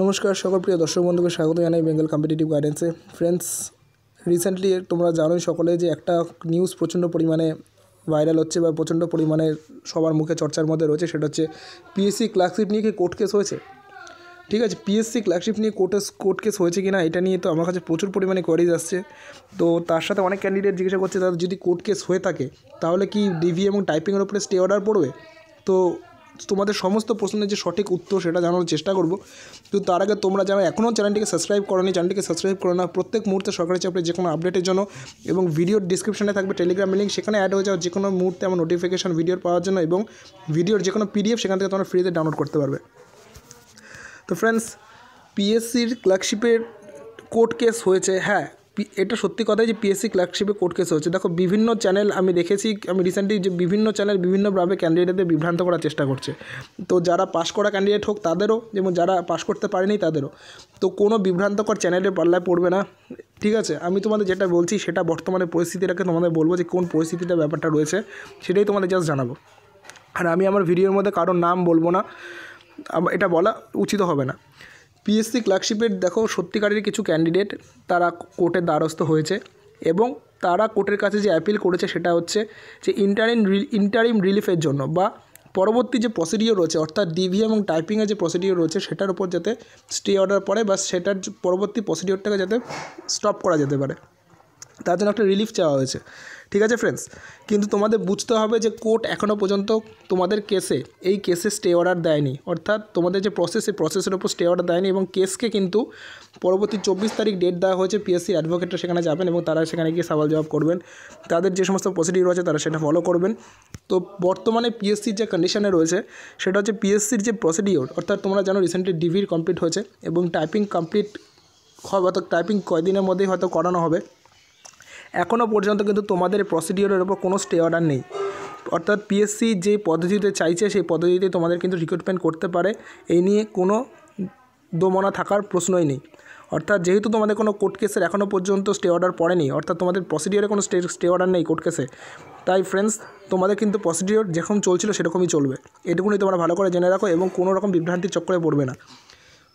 নমস্কার সকল প্রিয় দর্শক বন্ধুকে স্বাগত জানাই বেঙ্গল কম্পিটিটিভ গাইডেন্সে। ফ্রেন্ডস, রিসেন্টলি তোমরা জানোই সকলে যে একটা নিউজ প্রচণ্ড পরিমাণে ভাইরাল হচ্ছে বা প্রচণ্ড পরিমাণে সবার মুখে চর্চার মধ্যে রয়েছে, সেটা হচ্ছে পিএসসি ক্লার্কশিপ নিয়ে কি কোর্ট কেস হয়েছে। ঠিক আছে, পিএসসি ক্লার্কশিপ নিয়ে কোর্ট কেস হয়েছে কি না এটা নিয়ে তো আমার কাছে প্রচুর পরিমাণে কোয়ারিজ আসছে। তো তার সাথে অনেক ক্যান্ডিডেট জিজ্ঞাসা করছে তাদের যদি কোর্ট কেস হয়ে থাকে তাহলে কি ডিভি এবং টাইপিংয়ের উপরে স্টে অর্ডার পড়বে। তো তোমাদের সমস্ত প্রশ্নের যে সঠিক উত্তর সেটা জানানোর চেষ্টা করব। তো তার আগে তোমরা যারা এখনও চ্যানেলটিকে সাবস্ক্রাইব করোনি, চ্যানেলটিকে সাবস্ক্রাইব করো না। প্রত্যেক মুহূর্তে সরকারি চাকরির যে কোনো আপডেটের জন্য এবং ভিডিওর ডিসক্রিপশনে থাকবে টেলিগ্রাম লিঙ্ক, সেখানে অ্যাড হয়ে যাও যে কোনো মুহূর্তে আমার নোটিফিকেশন ভিডিওর পাওয়ার জন্য, এবং ভিডিওর যে কোনো পিডিএফ সেখান থেকে তোমরা ফ্রিতে ডাউনলোড করতে পারবে। তো ফ্রেন্ডস, পিএসসির ক্লার্কশিপের কোর্ট কেস হয়েছে। হ্যাঁ, এটা সত্যি কথাই যে পিএসসি ক্লার্কশিপে কোর্ট কেস হয়েছে। দেখো, বিভিন্ন চ্যানেল আমি দেখেছি, আমি রিসেন্টলি যে বিভিন্ন চ্যানেল বিভিন্নভাবে ক্যান্ডিডেটদের বিভ্রান্ত করার চেষ্টা করছে। তো যারা পাশ করা ক্যান্ডিডেট হোক তাদেরও, যেমন যারা পাশ করতে পারেনি তাদেরও, তো কোনো বিভ্রান্তকর চ্যানেলের পাল্লায় পড়বে না। ঠিক আছে, আমি তোমাদের যেটা বলছি সেটা বর্তমানে পরিস্থিতিটাকে তোমাদের বলবো যে কোন পরিস্থিতিটা ব্যাপারটা রয়েছে, সেটাই তোমাদের জাস্ট জানাবো। আর আমি আমার ভিডিওর মধ্যে কারোর নাম বলবো না, এটা বলা উচিত হবে না। পিএসসি ক্লার্কশিপের দেখো সত্যিকারের কিছু ক্যান্ডিডেট তারা কোর্টের দ্বারস্থ হয়েছে এবং তারা কোর্টের কাছে যে অ্যাপিল করেছে সেটা হচ্ছে যে ইন্টারিম রিলিফের জন্য বা পরবর্তী যে প্রসিডিওর রয়েছে, অর্থাৎ ডিভি এবং টাইপিংয়ের যে প্রসিডিওর রয়েছে সেটার উপর যাতে স্টে অর্ডার পড়ে বা সেটার পরবর্তী প্রসিডিওরটাকে যাতে স্টপ করা যেতে পারে, তার জন্য একটা রিলিফ চাওয়া হয়েছে। ঠিক আছে ফ্রেন্ডস, কিন্তু তোমাদের বুঝতে হবে যে কোর্ট এখনও পর্যন্ত তোমাদের এই কেসে স্টে অর্ডার দেয়নি, অর্থাৎ তোমাদের যে সেই প্রসেসের উপর স্টে অর্ডার দেয়নি, এবং কেসকে কিন্তু পরবর্তী 24 তারিখ ডেট দেওয়া হয়েছে। পিএসসি অ্যাডভোকেটরা সেখানে যাবেন এবং তারা সেখানে গিয়ে সওয়াল জবাব করবেন, তাদের যে সমস্ত প্রসিডিউর আছে তারা সেটা ফলো করবেন। তো বর্তমানে পিএসসির যে কন্ডিশনে রয়েছে সেটা হচ্ছে পিএসসির যে প্রসিডিওর, অর্থাৎ তোমরা জানো রিসেন্টলি ডিভির কমপ্লিট হয়েছে এবং টাইপিং কমপ্লিট হবে, অর্থাৎ টাইপিং কয়দিনের মধ্যেই হয়তো করানো হবে। এখনও পর্যন্ত কিন্তু তোমাদের প্রসিডিওরের ওপর কোনো স্টে অর্ডার নেই, অর্থাৎ পিএসসি যে পদ্ধতিতে চাইছে সেই পদ্ধতিতে তোমাদের কিন্তু রিক্রুটমেন্ট করতে পারে, এই নিয়ে কোনো দোমনা থাকার প্রশ্নই নেই। অর্থাৎ যেহেতু তোমাদের কোনো কোর্ট কেসের এখনও পর্যন্ত স্টে অর্ডার পড়েনি, অর্থাৎ তোমাদের প্রসিডিওরে কোনো স্টে অর্ডার নেই কোর্ট কেসে, তাই ফ্রেন্ডস তোমাদের কিন্তু প্রসিডিওর যেরকম চলছিল সেরকমই চলবে, এটুকুনি তোমরা ভালো করে জেনে রাখো এবং কোনো রকম বিভ্রান্তির চক্করে পড়বে না।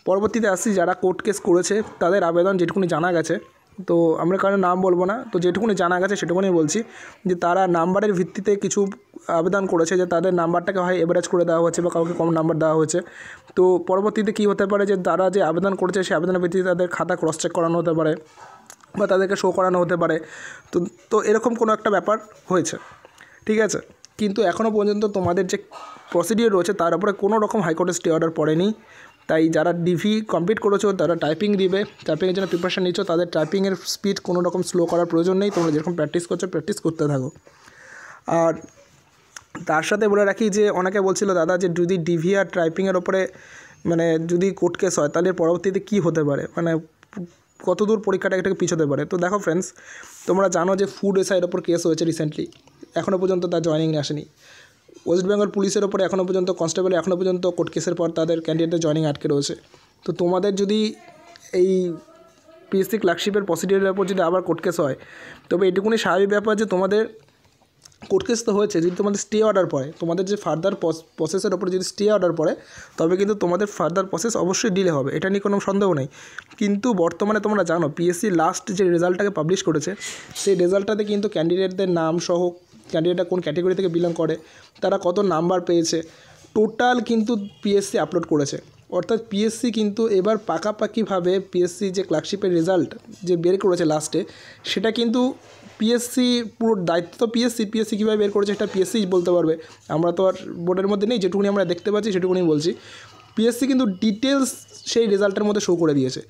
পরবর্তীতে আসছি যারা কোর্ট কেস করেছে তাদের আবেদন যেটুকুনি জানা গেছে, তো আমরা কারো নাম বলবো না, তো যেটুকুনি জানা গেছে সেটুকুনি বলছি যে তারা নাম্বারের ভিত্তিতে কিছু আবেদন করেছে, যে তাদের নাম্বারটাকে হয় এভারেজ করে দেওয়া হয়েছে বা কাউকে কম নাম্বার দেওয়া হয়েছে। তো পরবর্তীতে কী হতে পারে যে তারা যে আবেদন করেছে সেই আবেদনের ভিত্তিতে তাদের খাতা ক্রস চেক করানো হতে পারে বা তাদেরকে শো করানো হতে পারে। তো এরকম কোনো একটা ব্যাপার হয়েছে। ঠিক আছে, কিন্তু এখনও পর্যন্ত তোমাদের যে প্রসিডিওর রয়েছে তার উপরে কোনো রকম হাইকোর্টের স্টে অর্ডার পড়েনি। তাই যারা ডিভি কমপ্লিট করেছো তারা টাইপিং দিবে, টাইপিংয়ের জন্য প্রিপারেশান নিচ্ছ, তাদের টাইপিংয়ের স্পিড কোনো রকম স্লো করার প্রয়োজন নেই, তোমরা যেরকম প্র্যাকটিস করছো প্র্যাকটিস করতে থাকো। আর তার সাথে বলে রাখি যে অনেকে বলছিল দাদা যে যদি ডিভি আর টাইপিংয়ের ওপরে যদি কোর্ট কেস হয় তাহলে পরবর্তীতে কী হতে পারে, কতদূর পরীক্ষাটা এটাকে পিছোতে পারে। তো দেখো ফ্রেন্ডস, তোমরা জানো যে ফুড এসআইয়ের ওপর কেস হয়েছে রিসেন্টলি, এখনও পর্যন্ত তার জয়েনিং আসেনি। ওয়েস্ট বেঙ্গল পুলিশের ওপরে এখনও পর্যন্ত কনস্টেবল এখনও পর্যন্ত কোর্ট কেসের পর তাদের ক্যান্ডিডেটের জয়েনিং আটকে রয়েছে। তো তোমাদের যদি এই পিএসসি ক্লার্কশিপের প্রসিডিওরের ওপর যদি আবার কোর্ট কেস হয়, তবে এটুকুনি স্বাভাবিক ব্যাপার যে তোমাদের কোর্ট কেস তো হয়েছে, যদি তোমাদের স্টে অর্ডার পড়ে, তোমাদের যে ফার্দার প্রসেসের ওপরে যদি স্টে অর্ডার পড়ে তবে কিন্তু তোমাদের ফার্দার প্রসেস অবশ্যই ডিলে হবে, এটা নিয়ে কোনো সন্দেহ নেই। কিন্তু বর্তমানে তোমরা জানো পিএসসি লাস্ট যে রেজাল্টটাকে পাবলিশ করেছে সেই রেজাল্টটাতে কিন্তু ক্যান্ডিডেটদের নাম সহ, ক্যান্ডিডেটরা কোন ক্যাটেগরি থেকে বিলং করে, তারা কত নাম্বার পেয়েছে, টোটাল কিন্তু পিএসসি আপলোড করেছে। অর্থাৎ পিএসসি কিন্তু এবার পাকাপাকিভাবে পিএসসি যে ক্লার্কশিপের রেজাল্ট যে বের করেছে লাস্টে, সেটা কিন্তু পিএসসি পুরো দায়িত্ব তো পিএসসি কীভাবে বের করেছে সেটা পিএসসি বলতে পারবে, আমরা তো আর বোর্ডের মধ্যে নেই, যেটুকুনি আমরা দেখতে পাচ্ছি সেটুকুনি বলছি। পিএসসি কিন্তু ডিটেলস সেই রেজাল্টের মধ্যে শো করে দিয়েছে।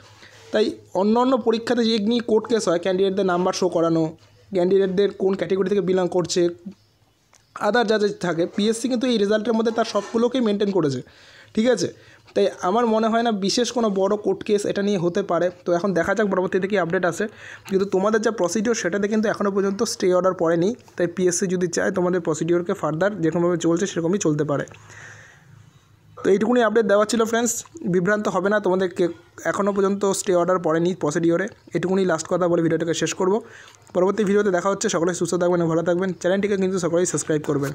তাই অন্য পরীক্ষাতে যে নিয়ে কোর্ট কেস হয়, ক্যান্ডিডেটদের নাম্বার শো করানো, ক্যান্ডিডেটদের কোন ক্যাটেগরি থেকে বিলং করছে, আদার যা থাকে, পিএসসি কিন্তু এই রেজাল্টের মধ্যে তার সবগুলোকেই মেনটেন করেছে। ঠিক আছে, তাই আমার মনে হয় না বিশেষ কোনো বড় কোর্ট কেস এটা নিয়ে হতে পারে। তো এখন দেখা যাক পরবর্তীতে কি আপডেট আসে, কিন্তু তোমাদের যা প্রসিডিওর সেটাতে কিন্তু এখনও পর্যন্ত স্টে অর্ডার পড়েনি। তাই পিএসসি যদি চায় তোমাদের প্রসিডিওরকে ফার্দার যেরকমভাবে চলছে সেরকমই চলতে পারে। তো এইটুকুনি আপডেট দেওয়া ছিল ফ্রেন্ডস, বিভ্রান্ত হবে না, তোমাদেরকে এখনও পর্যন্ত স্টে অর্ডার পড়েনি প্রসিডিওরে, এটুকুনি লাস্ট কথা বলে ভিডিওটাকে শেষ করব। পরবর্তী ভিডিওতে দেখা হচ্ছে, সকলে সুস্থ থাকবেন, ভালো থাকবেন, চ্যানেলটিকে কিন্তু সকলেই সাবস্ক্রাইব করবেন।